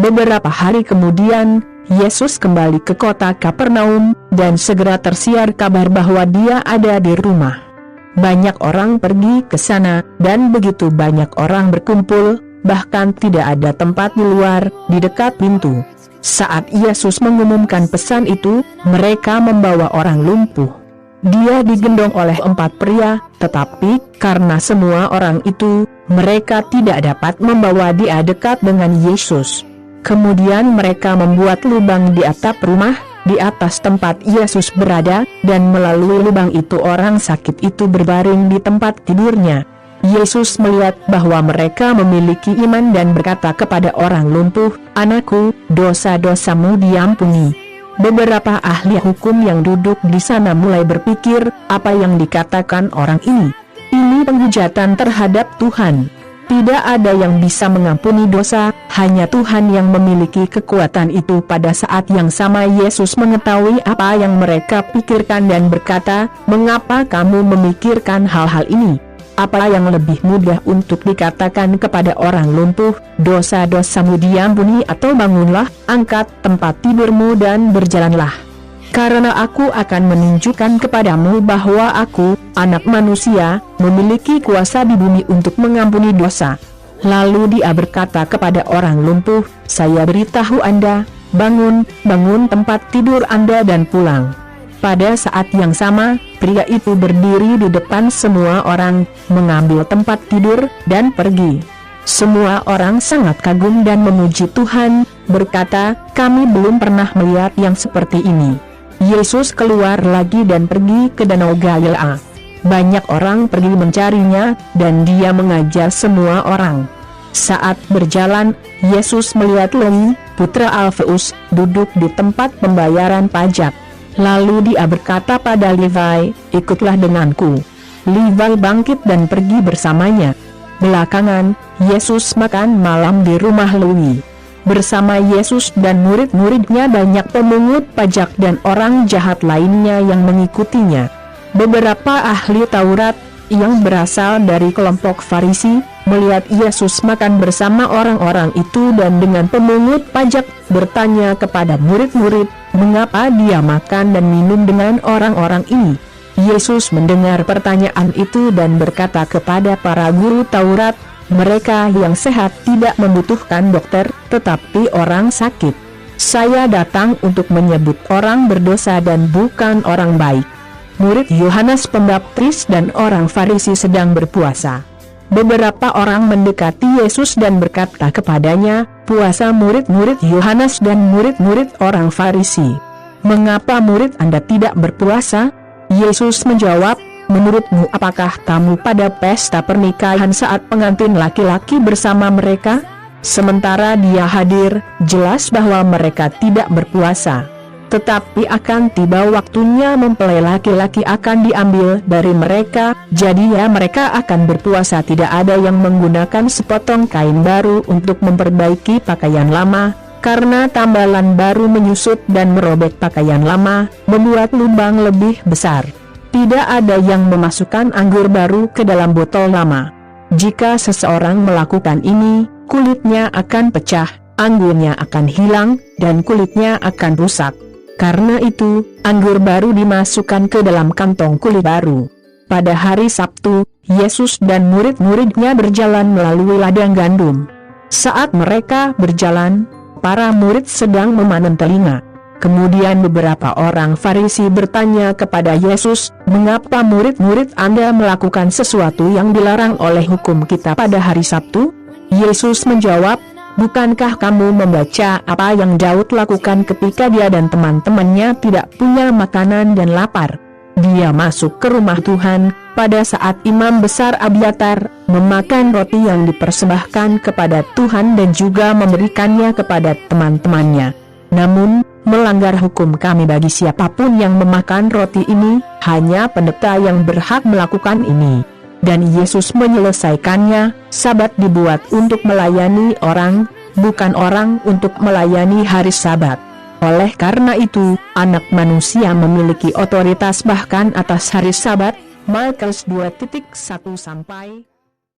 Beberapa hari kemudian, Yesus kembali ke kota Kapernaum, dan segera tersiar kabar bahwa Dia ada di rumah. Banyak orang pergi ke sana, dan begitu banyak orang berkumpul, bahkan tidak ada tempat di luar, di dekat pintu. Saat Yesus mengumumkan pesan itu, mereka membawa orang lumpuh. Dia digendong oleh 4 pria, tetapi karena semua orang itu, mereka tidak dapat membawa Dia dekat dengan Yesus. Kemudian mereka membuat lubang di atap rumah, di atas tempat Yesus berada, dan melalui lubang itu orang sakit itu berbaring di tempat tidurnya. Yesus melihat bahwa mereka memiliki iman dan berkata kepada orang lumpuh, "Anakku, dosa-dosamu diampuni." Beberapa ahli hukum yang duduk di sana mulai berpikir, apa yang dikatakan orang ini? Ini penghujatan terhadap Tuhan. Tidak ada yang bisa mengampuni dosa, hanya Tuhan yang memiliki kekuatan itu. Pada saat yang sama Yesus mengetahui apa yang mereka pikirkan dan berkata, "Mengapa kamu memikirkan hal-hal ini? Apa yang lebih mudah untuk dikatakan kepada orang lumpuh, dosa-dosamu diampuni, atau bangunlah, angkat tempat tidurmu dan berjalanlah? Karena aku akan menunjukkan kepadamu bahwa aku, Anak Manusia, memiliki kuasa di bumi untuk mengampuni dosa." Lalu Dia berkata kepada orang lumpuh, "Saya beritahu Anda, bangun, bangun tempat tidur Anda dan pulang." Pada saat yang sama, pria itu berdiri di depan semua orang, mengambil tempat tidur, dan pergi. Semua orang sangat kagum dan memuji Tuhan, berkata, "Kami belum pernah melihat yang seperti ini." Yesus keluar lagi dan pergi ke Danau Galilea. Banyak orang pergi mencarinya, dan Dia mengajar semua orang. Saat berjalan, Yesus melihat Lewi, putra Alfeus, duduk di tempat pembayaran pajak. Lalu Dia berkata pada Levi, "Ikutlah denganku." Levi bangkit dan pergi bersamanya. Belakangan, Yesus makan malam di rumah Lewi. Bersama Yesus dan murid-muridnya banyak pemungut pajak dan orang jahat lainnya yang mengikutinya. Beberapa ahli Taurat, yang berasal dari kelompok Farisi, melihat Yesus makan bersama orang-orang itu dan dengan pemungut pajak, bertanya kepada murid-murid, mengapa Dia makan dan minum dengan orang-orang ini? Yesus mendengar pertanyaan itu dan berkata kepada para guru Taurat, "Mereka yang sehat tidak membutuhkan dokter, tetapi orang sakit. Saya datang untuk menyebut orang berdosa dan bukan orang baik." Murid Yohanes Pembaptis dan orang Farisi sedang berpuasa. Beberapa orang mendekati Yesus dan berkata kepadanya, "Puasa murid-murid Yohanes dan murid-murid orang Farisi. Mengapa murid Anda tidak berpuasa?" Yesus menjawab, "Menurutmu apakah kamu pada pesta pernikahan saat pengantin laki-laki bersama mereka? Sementara dia hadir, jelas bahwa mereka tidak berpuasa. Tetapi akan tiba waktunya mempelai laki-laki akan diambil dari mereka, jadi mereka akan berpuasa. Tidak ada yang menggunakan sepotong kain baru untuk memperbaiki pakaian lama, karena tambalan baru menyusut dan merobek pakaian lama, membuat lubang lebih besar. Tidak ada yang memasukkan anggur baru ke dalam botol lama. Jika seseorang melakukan ini, kulitnya akan pecah, anggurnya akan hilang, dan kulitnya akan rusak. Karena itu, anggur baru dimasukkan ke dalam kantong kulit baru." Pada hari Sabtu, Yesus dan murid-muridnya berjalan melalui ladang gandum. Saat mereka berjalan, para murid sedang memanen telinga. Kemudian beberapa orang Farisi bertanya kepada Yesus, "Mengapa murid-murid Anda melakukan sesuatu yang dilarang oleh hukum kita pada hari Sabtu?" Yesus menjawab, "Bukankah kamu membaca apa yang Daud lakukan ketika dia dan teman-temannya tidak punya makanan dan lapar? Dia masuk ke rumah Tuhan, pada saat Imam Besar Abiatar memakan roti yang dipersembahkan kepada Tuhan dan juga memberikannya kepada teman-temannya. Namun, melanggar hukum kami bagi siapapun yang memakan roti ini, hanya pendeta yang berhak melakukan ini." Dan Yesus menyelesaikannya, Sabat dibuat untuk melayani orang, bukan orang untuk melayani hari Sabat. Oleh karena itu, Anak Manusia memiliki otoritas bahkan atas hari Sabat. Markus 2:1-3